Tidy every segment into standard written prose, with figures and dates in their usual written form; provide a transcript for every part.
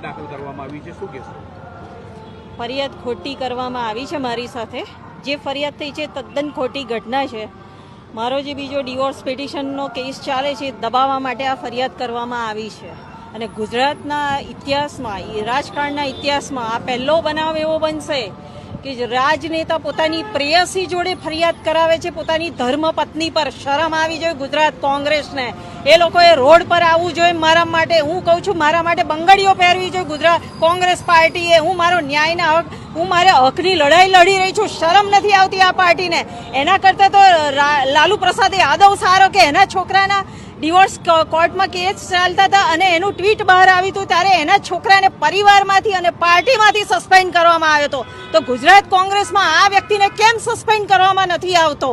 દાખલ કરવામાં આવી છે, શું કહેશો? ફરિયાદ ખોટી કરવામાં આવી છે મારી સાથે. જે ફરિયાદ થઈ છે તદ્દન ખોટી ઘટના છે. મારો જે બીજો ડિવોર્સ પિટિશનનો કેસ ચાલે છે દબાવવા માટે આ ફરિયાદ કરવામાં આવી છે. અને ગુજરાતના ઇતિહાસમાં, રાજકારણના ઇતિહાસમાં આ પહેલો બનાવ એવો બનશે કે રાજનેતા પોતાની પ્રેયસી જોડે ફરિયાદ કરાવે છે પોતાની ધર્મપત્ની પર. શરમ આવી જોઈએ ગુજરાત કોંગ્રેસને. એ લોકોએ રોડ પર આવવું જોઈએ મારા માટે. હું કહું છું મારા માટે બંગડીઓ પહેરવી જોઈએ ગુજરાત કોંગ્રેસ પાર્ટીએ. હું મારો ન્યાયના હક, હું મારા હકની લડાઈ લડી રહી છું. શરમ નથી આવતી આ પાર્ટીને. એના કરતાં તો લાલુ પ્રસાદ યાદવ સારો કે એના છોકરાના ડિવોર્સ કોર્ટમાં કેસ ચાલતા હતા અને એનું ટ્વીટ બહાર આવ્યું હતું ત્યારે એના છોકરાને પરિવારમાંથી અને પાર્ટીમાંથી સસ્પેન્ડ કરવામાં આવ્યો હતો. તો ગુજરાત કોંગ્રેસમાં આ વ્યક્તિને કેમ સસ્પેન્ડ કરવામાં નથી આવતો?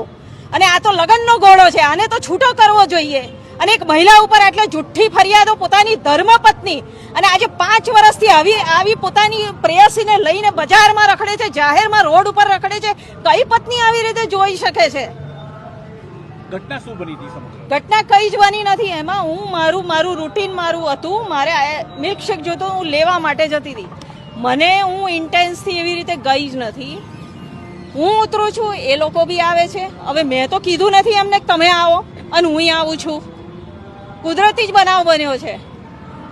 અને આ તો લગનનો ઘોડો છે, આને તો છૂટો કરવો જોઈએ. અને એક મહિલા ઉપર એટલે જુઠ્ઠી ફરિયાદો, પોતાની ધર્મપત્ની, અને આજે 5 વર્ષથી આવી પોતાની પ્રેયસીને લઈને બજારમાં રખડે છે, જાહેરમાં રોડ ઉપર રખડે છે. કઈ પત્ની આવી રીતે જોઈ શકે છે? ઘટના શું બની હતી? ઘટના કઈ જ બની નથી. એમાં હું મારું રૂટીન હતું. મારે મિલ્કશેક જોતો, હું લેવા માટે જતી હતી. હું ઇન્ટેન્સથી એવી રીતે ગઈ જ નથી. હું ઉતરું છું, એ લોકો બી આવે છે. હવે મેં તો કીધું નથી એમને કે તમે આવો અને હું આવું છું. કુદરતી જ બનાવ બન્યો છે.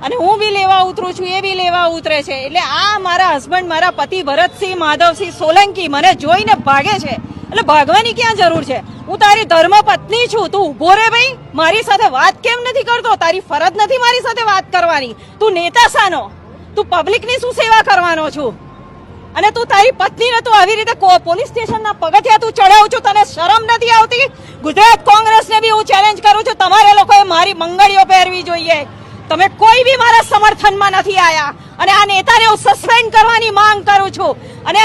અને હું બી લેવા ઉતરું છું, એ બી લેવા ઉતરે છે. એટલે આ મારા હસબન્ડ, મારા પતિ ભરતસિંહ માધવસિંહ સોલંકી મને જોઈને ભાગે છે. એટલે ભાગવાની ક્યાં જરૂર છે? હું તારી ધર્મપત્ની છું. તું ઉભો રે ભાઈ. મારી સાથે વાત કેમ નથી કરતો? તારી ફરજ નથી મારી સાથે વાત કરવાની. તું નેતા સાનો? તું પબ્લિકની શું સેવા કરવાનો છું? અને તું તારી પત્નીને તું આવી રીતે પોલીસ સ્ટેશનના પગથિયા તું ચડાવું છું, તને શરમ નથી આવતી? ગુજરાત કોંગ્રેસને બી હું ચેલેન્જ કરું છું, તમારે લોકોએ મારી બંગડીઓ પહેરવી જોઈએ. તમે કોઈ બી મારા સમર્થનમાં નથી આયા. અને આ નેતાને હું સસ્પેન્ડ કરવાની માંગ કરું છું. અને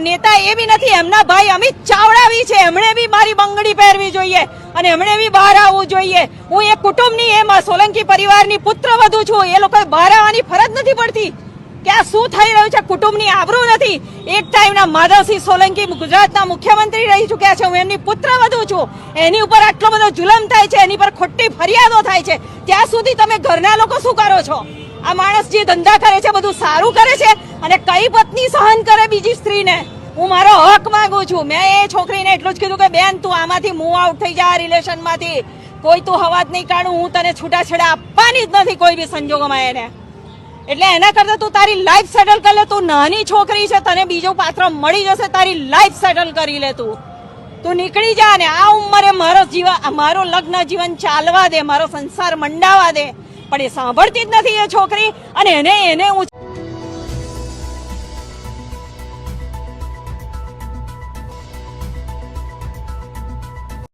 નેતા એ બી નથી, એમના ભાઈ અમિત ચાવડા બી છે, એમણે બી મારી બંગડી પહેરવી જોઈએ અને એમણે બી બહાર આવવું જોઈએ. હું એ કુટુંબની, એમાં સોલંકી પરિવારની પુત્રવધુ છું. એ લોકોએ બહાર આવવાની ફરજ નથી પડતી કે આ શું થઈ રહ્યું છે? કુટુંબની આબરૂ નથી. એક ટાઈમના માધવસિંહ સોલંકી ગુજરાતના મુખ્યમંત્રી રહી ચૂક્યા છે. હું એમની પુત્રવધુ છું. એની ઉપર આટલો બધો જુલમ થાય છે, એની પર ખોટી ફરિયાદો થાય છે. ત્યાં સુધી તમે ઘરના લોકો શું કરો છો? આ માણસ જે ધંધા કરે છે બધું સારું કરે છે. અને કઈ પત્ની સહન કરે બીજી સ્ત્રીને? હું મારો હક માંગુ છું. મેં એ છોકરીને એટલું જ કીધું કે બેન, તું આમાંથી મૂવ આઉટ થઈ જા, આ રિલેશનમાંથી. કોઈ તું હવાજ નહીં કાઢું. હું તને છૂટાછેડા આપવાની જ નથી કોઈ બી સંજોગોમાં એને. એટલે એના કરતા તું તારી લાઈફ સેટલ કરી લે. તું નાની છોકરી છે, તને બીજો પાત્ર મળી જશે. તારી લાઈફ સેટલ કરી લે. તું નીકળી જા. ને આ ઉંમરે મારો લગ્ન જીવન ચાલવા દે, મારો સંસાર મંડાવા દે. પણ એ સાંભળતી જ નથી એ છોકરી. અને એને હું